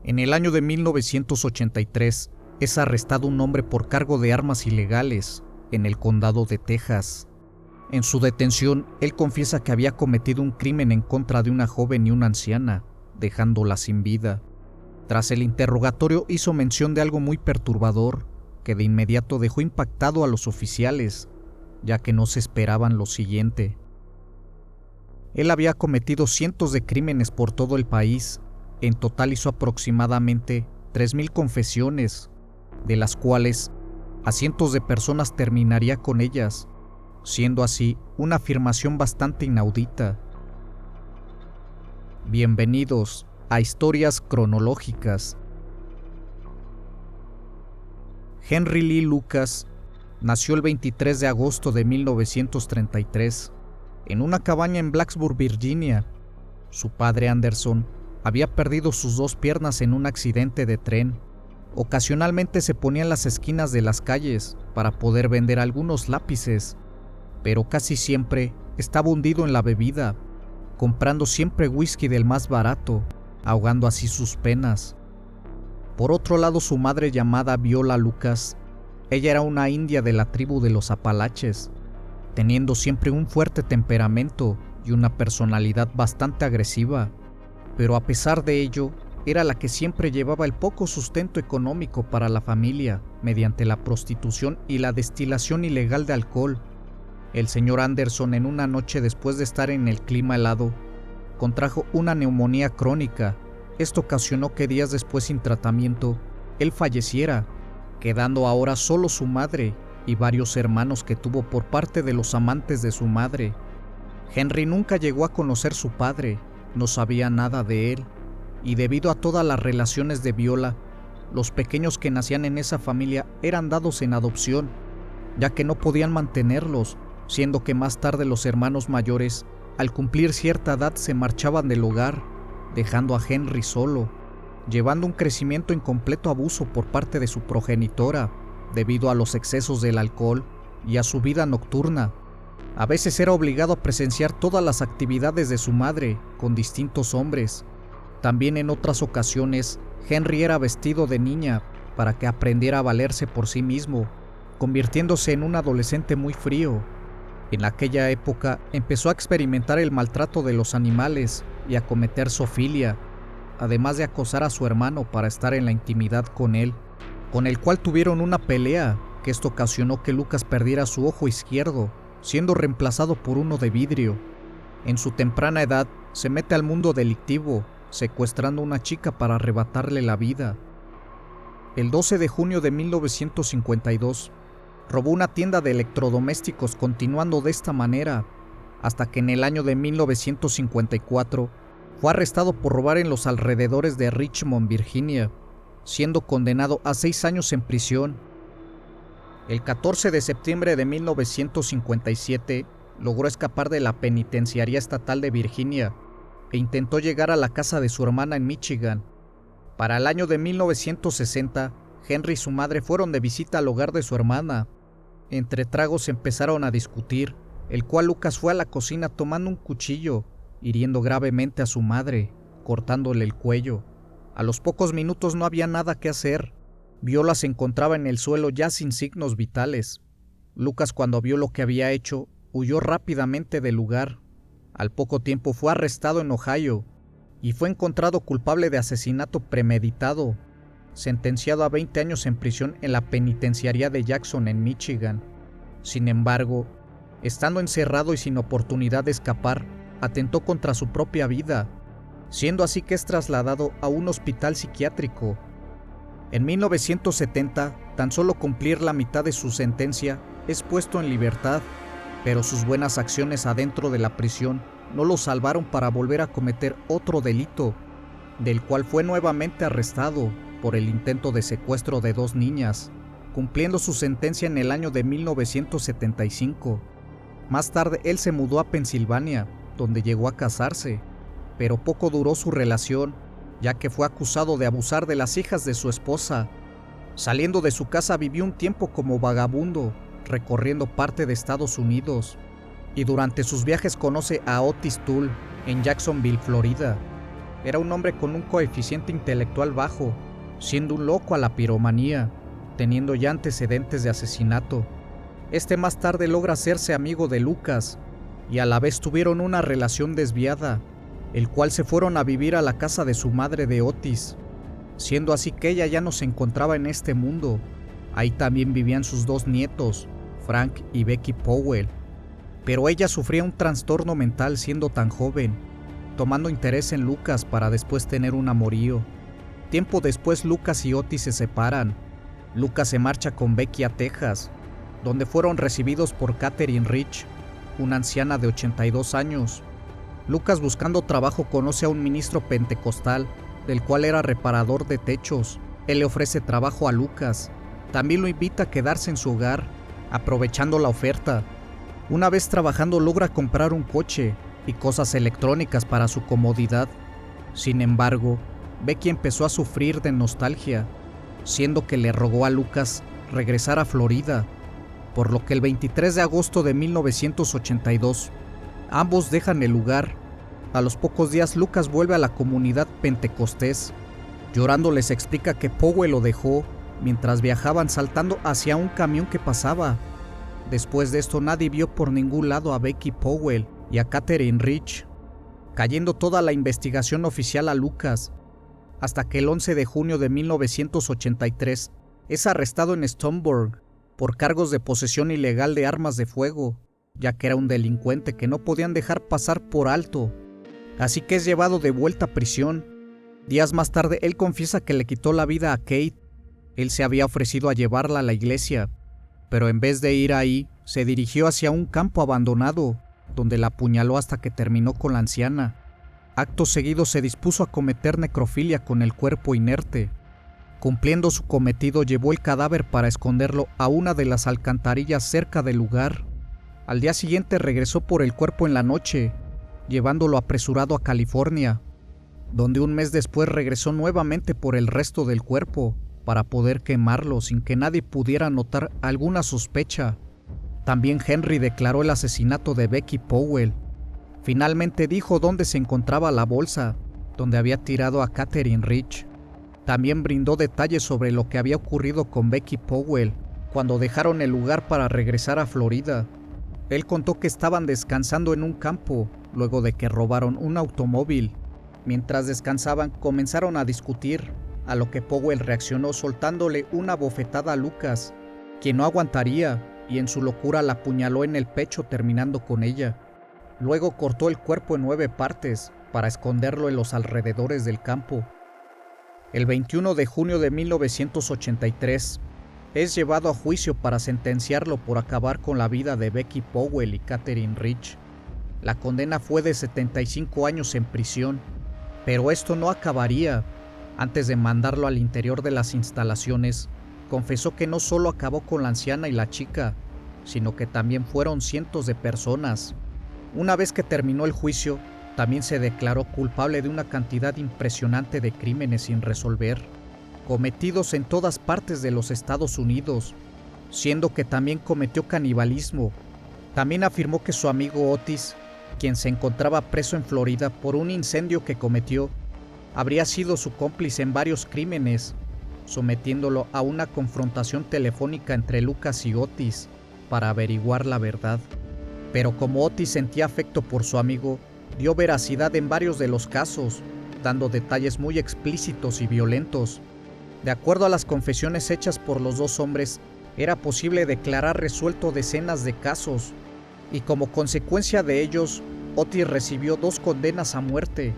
En el año de 1983 es arrestado un hombre por cargo de armas ilegales en el condado de Texas. En su detención, él confiesa que había cometido un crimen en contra de una joven y una anciana, dejándola sin vida. Tras el interrogatorio hizo mención de algo muy perturbador, que de inmediato dejó impactado a los oficiales, ya que no se esperaban lo siguiente. Él había cometido cientos de crímenes por todo el país. En total hizo aproximadamente 3,000 confesiones, de las cuales a cientos de personas terminaría con ellas, siendo así una afirmación bastante inaudita. Bienvenidos a Historias Cronológicas. Henry Lee Lucas nació el 23 de agosto de 1933 en una cabaña en Blacksburg, Virginia. Su padre Anderson había perdido sus 2 piernas en un accidente de tren. Ocasionalmente se ponía en las esquinas de las calles para poder vender algunos lápices, pero casi siempre estaba hundido en la bebida, comprando siempre whisky del más barato, ahogando así sus penas. Por otro lado, su madre, llamada Viola Lucas, ella era una india de la tribu de los Apalaches, teniendo siempre un fuerte temperamento y una personalidad bastante agresiva, pero a pesar de ello, era la que siempre llevaba el poco sustento económico para la familia mediante la prostitución y la destilación ilegal de alcohol. El señor Anderson, en una noche después de estar en el clima helado, contrajo una neumonía crónica. Esto ocasionó que días después, sin tratamiento, él falleciera, quedando ahora solo su madre y varios hermanos que tuvo por parte de los amantes de su madre. Henry nunca llegó a conocer a su padre, no sabía nada de él, y debido a todas las relaciones de Viola, los pequeños que nacían en esa familia eran dados en adopción, ya que no podían mantenerlos, siendo que más tarde los hermanos mayores, al cumplir cierta edad, se marchaban del hogar, dejando a Henry solo, llevando un crecimiento en completo abuso por parte de su progenitora, debido a los excesos del alcohol y a su vida nocturna. A veces era obligado a presenciar todas las actividades de su madre con distintos hombres. También en otras ocasiones, Henry era vestido de niña para que aprendiera a valerse por sí mismo, convirtiéndose en un adolescente muy frío. En aquella época empezó a experimentar el maltrato de los animales y a cometer zoofilia, además de acosar a su hermano para estar en la intimidad con él, con el cual tuvieron una pelea, que esto ocasionó que Lucas perdiera su ojo izquierdo, siendo reemplazado por uno de vidrio. En su temprana edad se mete al mundo delictivo, secuestrando a una chica para arrebatarle la vida. El 12 de junio de 1952, robó una tienda de electrodomésticos, continuando de esta manera, hasta que en el año de 1954 fue arrestado por robar en los alrededores de Richmond, Virginia, siendo condenado a 6 años en prisión. El 14 de septiembre de 1957 logró escapar de la penitenciaría estatal de Virginia e intentó llegar a la casa de su hermana en Michigan. Para el año de 1960, Henry y su madre fueron de visita al hogar de su hermana. Entre tragos empezaron a discutir, el cual Lucas fue a la cocina tomando un cuchillo, hiriendo gravemente a su madre, cortándole el cuello. A los pocos minutos no había nada que hacer. Viola se encontraba en el suelo ya sin signos vitales. Lucas, cuando vio lo que había hecho, huyó rápidamente del lugar. Al poco tiempo fue arrestado en Ohio y fue encontrado culpable de asesinato premeditado, sentenciado a 20 años en prisión en la penitenciaría de Jackson, en Michigan. Sin embargo, estando encerrado y sin oportunidad de escapar, atentó contra su propia vida, siendo así que es trasladado a un hospital psiquiátrico. En 1970, tan solo cumplir la mitad de su sentencia, es puesto en libertad, pero sus buenas acciones adentro de la prisión no lo salvaron para volver a cometer otro delito, del cual fue nuevamente arrestado por el intento de secuestro de 2 niñas, cumpliendo su sentencia en el año de 1975. Más tarde él se mudó a Pensilvania, donde llegó a casarse, pero poco duró su relación, ya que fue acusado de abusar de las hijas de su esposa. Saliendo de su casa vivió un tiempo como vagabundo, recorriendo parte de Estados Unidos, y durante sus viajes conoce a Otis Toole en Jacksonville, Florida. Era un hombre con un coeficiente intelectual bajo, siendo un loco a la piromanía, teniendo ya antecedentes de asesinato. Este más tarde logra hacerse amigo de Lucas, y a la vez tuvieron una relación desviada, el cual se fueron a vivir a la casa de su madre de Otis, siendo así que ella ya no se encontraba en este mundo. Ahí también vivían sus dos nietos, Frank y Becky Powell, pero ella sufría un trastorno mental siendo tan joven, tomando interés en Lucas para después tener un amorío. Tiempo después Lucas y Otis se separan. Lucas se marcha con Becky a Texas, donde fueron recibidos por Catherine Rich, una anciana de 82 años. Lucas, buscando trabajo, conoce a un ministro pentecostal, del cual era reparador de techos. Él le ofrece trabajo a Lucas. También lo invita a quedarse en su hogar, aprovechando la oferta. Una vez trabajando logra comprar un coche y cosas electrónicas para su comodidad. Sin embargo, Becky empezó a sufrir de nostalgia, siendo que le rogó a Lucas regresar a Florida, por lo que el 23 de agosto de 1982, ambos dejan el lugar. A los pocos días Lucas vuelve a la comunidad pentecostés. Llorando les explica que Powell lo dejó mientras viajaban saltando hacia un camión que pasaba. Después de esto nadie vio por ningún lado a Becky Powell y a Catherine Rich, cayendo toda la investigación oficial a Lucas, hasta que el 11 de junio de 1983 es arrestado en Stoneborough por cargos de posesión ilegal de armas de fuego, ya que era un delincuente que no podían dejar pasar por alto. Así que es llevado de vuelta a prisión. Días más tarde él confiesa que le quitó la vida a Kate. Él se había ofrecido a llevarla a la iglesia, pero en vez de ir ahí, se dirigió hacia un campo abandonado, donde la apuñaló hasta que terminó con la anciana. Acto seguido se dispuso a cometer necrofilia con el cuerpo inerte. Cumpliendo su cometido, llevó el cadáver para esconderlo a una de las alcantarillas cerca del lugar. Al día siguiente regresó por el cuerpo en la noche, llevándolo apresurado a California, donde un mes después regresó nuevamente por el resto del cuerpo para poder quemarlo sin que nadie pudiera notar alguna sospecha. También Henry declaró el asesinato de Becky Powell. Finalmente dijo dónde se encontraba la bolsa, donde había tirado a Catherine Rich. También brindó detalles sobre lo que había ocurrido con Becky Powell cuando dejaron el lugar para regresar a Florida. Él contó que estaban descansando en un campo luego de que robaron un automóvil. Mientras descansaban comenzaron a discutir, a lo que Powell reaccionó soltándole una bofetada a Lucas, quien no aguantaría, y en su locura la apuñaló en el pecho terminando con ella. Luego cortó el cuerpo en 9 partes para esconderlo en los alrededores del campo. El 21 de junio de 1983 es llevado a juicio para sentenciarlo por acabar con la vida de Becky Powell y Catherine Rich. La condena fue de 75 años en prisión, pero esto no acabaría. Antes de mandarlo al interior de las instalaciones, confesó que no solo acabó con la anciana y la chica, sino que también fueron cientos de personas. Una vez que terminó el juicio, también se declaró culpable de una cantidad impresionante de crímenes sin resolver, cometidos en todas partes de los Estados Unidos, siendo que también cometió canibalismo. También afirmó que su amigo Otis, quien se encontraba preso en Florida por un incendio que cometió, habría sido su cómplice en varios crímenes, sometiéndolo a una confrontación telefónica entre Lucas y Otis para averiguar la verdad. Pero como Otis sentía afecto por su amigo, dio veracidad en varios de los casos, dando detalles muy explícitos y violentos. De acuerdo a las confesiones hechas por los dos hombres, era posible declarar resuelto decenas de casos, y como consecuencia de ellos, Otis recibió 2 condenas a muerte.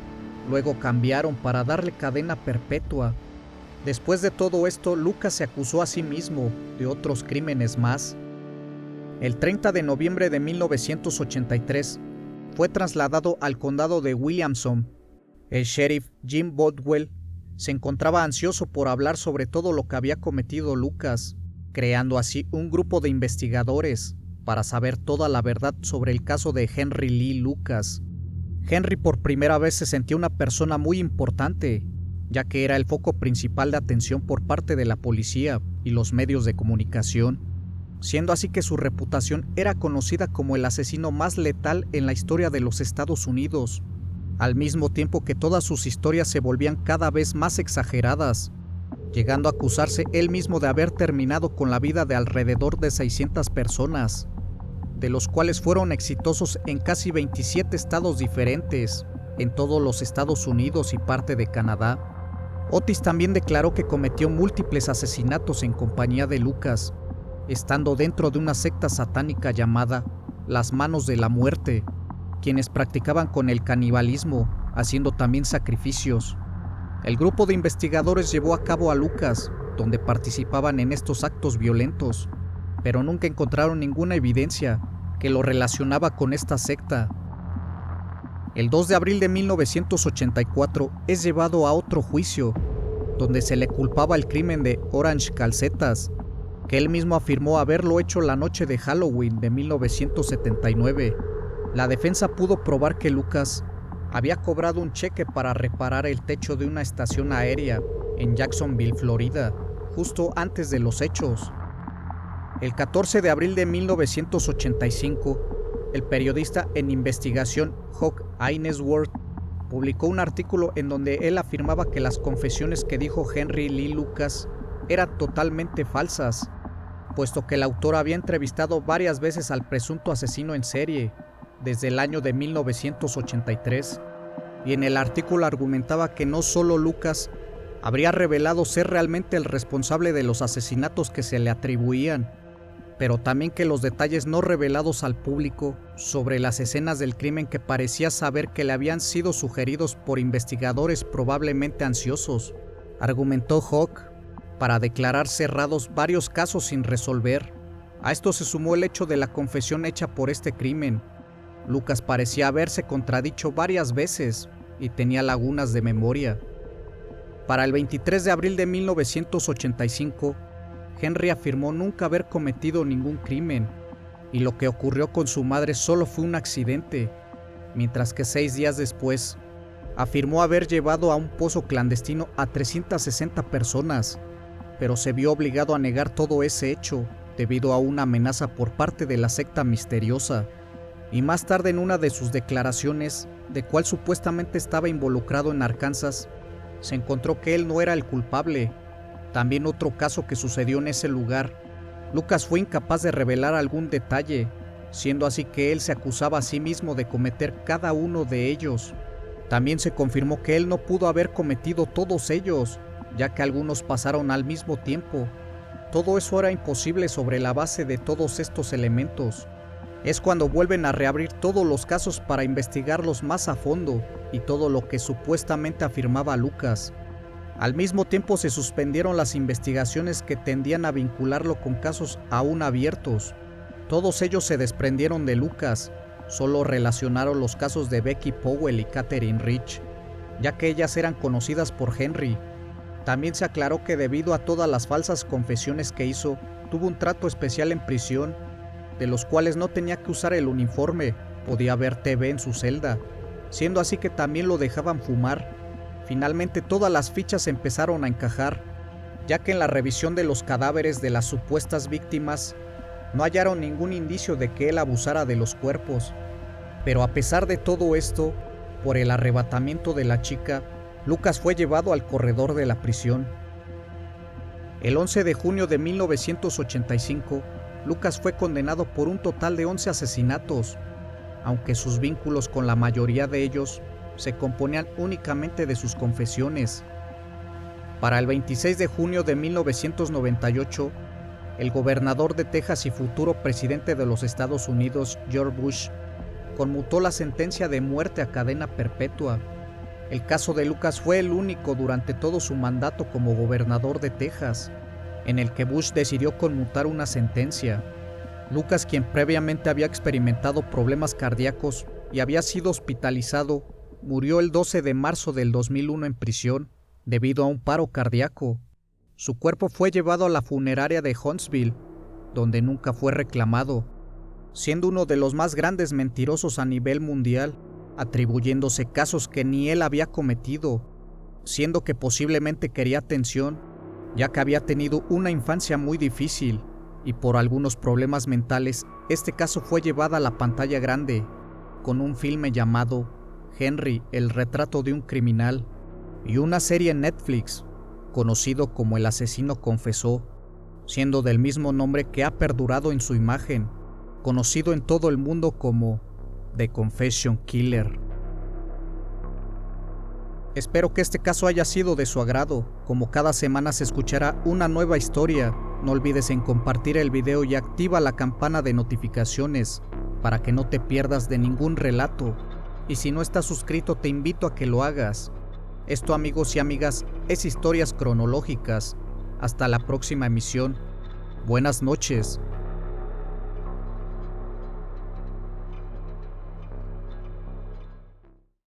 Luego cambiaron para darle cadena perpetua. Después de todo esto, Lucas se acusó a sí mismo de otros crímenes más. El 30 de noviembre de 1983 fue trasladado al condado de Williamson. El sheriff Jim Bodwell se encontraba ansioso por hablar sobre todo lo que había cometido Lucas, creando así un grupo de investigadores para saber toda la verdad sobre el caso de Henry Lee Lucas. Henry por primera vez se sentía una persona muy importante, ya que era el foco principal de atención por parte de la policía y los medios de comunicación, siendo así que su reputación era conocida como el asesino más letal en la historia de los Estados Unidos. al mismo tiempo que todas sus historias se volvían cada vez más exageradas, llegando a acusarse él mismo de haber terminado con la vida de alrededor de 600 personas, de los cuales fueron exitosos en casi 27 estados diferentes, en todos los Estados Unidos y parte de Canadá. Otis también declaró que cometió múltiples asesinatos en compañía de Lucas, estando dentro de una secta satánica llamada Las Manos de la Muerte, quienes practicaban con el canibalismo, haciendo también sacrificios. El grupo de investigadores llevó a cabo a Lucas, donde participaban en estos actos violentos, pero nunca encontraron ninguna evidencia que lo relacionaba con esta secta. El 2 de abril de 1984 es llevado a otro juicio, donde se le culpaba el crimen de Orange Calcetas, que él mismo afirmó haberlo hecho la noche de Halloween de 1979. La defensa pudo probar que Lucas había cobrado un cheque para reparar el techo de una estación aérea en Jacksonville, Florida, justo antes de los hechos. El 14 de abril de 1985, el periodista en investigación Hawk Ainsworth publicó un artículo en donde él afirmaba que las confesiones que dijo Henry Lee Lucas eran totalmente falsas, puesto que el autor había entrevistado varias veces al presunto asesino en serie desde el año de 1983, y en el artículo argumentaba que no solo Lucas habría revelado ser realmente el responsable de los asesinatos que se le atribuían, pero también que los detalles no revelados al público sobre las escenas del crimen que parecía saber que le habían sido sugeridos por investigadores probablemente ansiosos, argumentó Hawk, para declarar cerrados varios casos sin resolver. A esto se sumó el hecho de la confesión hecha por este crimen. Lucas parecía haberse contradicho varias veces y tenía lagunas de memoria. Para el 23 de abril de 1985, Henry afirmó nunca haber cometido ningún crimen, y lo que ocurrió con su madre solo fue un accidente, mientras que 6 días después, afirmó haber llevado a un pozo clandestino a 360 personas, pero se vio obligado a negar todo ese hecho debido a una amenaza por parte de la secta misteriosa. Y más tarde, en una de sus declaraciones, de cual supuestamente estaba involucrado en Arkansas, se encontró que él no era el culpable. También otro caso que sucedió en ese lugar, Lucas fue incapaz de revelar algún detalle, siendo así que él se acusaba a sí mismo de cometer cada uno de ellos. También se confirmó que él no pudo haber cometido todos ellos, ya que algunos pasaron al mismo tiempo. Todo eso era imposible sobre la base de todos estos elementos. Es cuando vuelven a reabrir todos los casos para investigarlos más a fondo y todo lo que supuestamente afirmaba Lucas. Al mismo tiempo se suspendieron las investigaciones que tendían a vincularlo con casos aún abiertos. Todos ellos se desprendieron de Lucas, solo relacionaron los casos de Becky Powell y Catherine Rich, ya que ellas eran conocidas por Henry. También se aclaró que debido a todas las falsas confesiones que hizo, tuvo un trato especial en prisión, de los cuales no tenía que usar el uniforme, podía ver TV en su celda, siendo así que también lo dejaban fumar. Finalmente todas las fichas empezaron a encajar, ya que en la revisión de los cadáveres de las supuestas víctimas no hallaron ningún indicio de que él abusara de los cuerpos. Pero a pesar de todo esto, por el arrebatamiento de la chica, Lucas fue llevado al corredor de la prisión. El 11 de junio de 1985, Lucas fue condenado por un total de 11 asesinatos, aunque sus vínculos con la mayoría de ellos se componían únicamente de sus confesiones. Para el 26 de junio de 1998, el gobernador de Texas y futuro presidente de los Estados Unidos, George Bush, conmutó la sentencia de muerte a cadena perpetua. El caso de Lucas fue el único durante todo su mandato como gobernador de Texas en el que Bush decidió conmutar una sentencia. Lucas, quien previamente había experimentado problemas cardíacos y había sido hospitalizado, murió el 12 de marzo del 2001 en prisión debido a un paro cardíaco. Su cuerpo fue llevado a la funeraria de Huntsville, donde nunca fue reclamado, siendo uno de los más grandes mentirosos a nivel mundial, atribuyéndose casos que ni él había cometido, siendo que posiblemente quería atención, ya que había tenido una infancia muy difícil y por algunos problemas mentales, este caso fue llevado a la pantalla grande con un filme llamado Henry, el retrato de un criminal, y una serie en Netflix, conocido como El asesino confesó, siendo del mismo nombre que ha perdurado en su imagen, conocido en todo el mundo como The Confession Killer. Espero que este caso haya sido de su agrado. Como cada semana se escuchará una nueva historia, no olvides en compartir el video y activa la campana de notificaciones para que no te pierdas de ningún relato. Y si no estás suscrito, te invito a que lo hagas. Esto, amigos y amigas, es Historias Cronológicas. Hasta la próxima emisión. Buenas noches.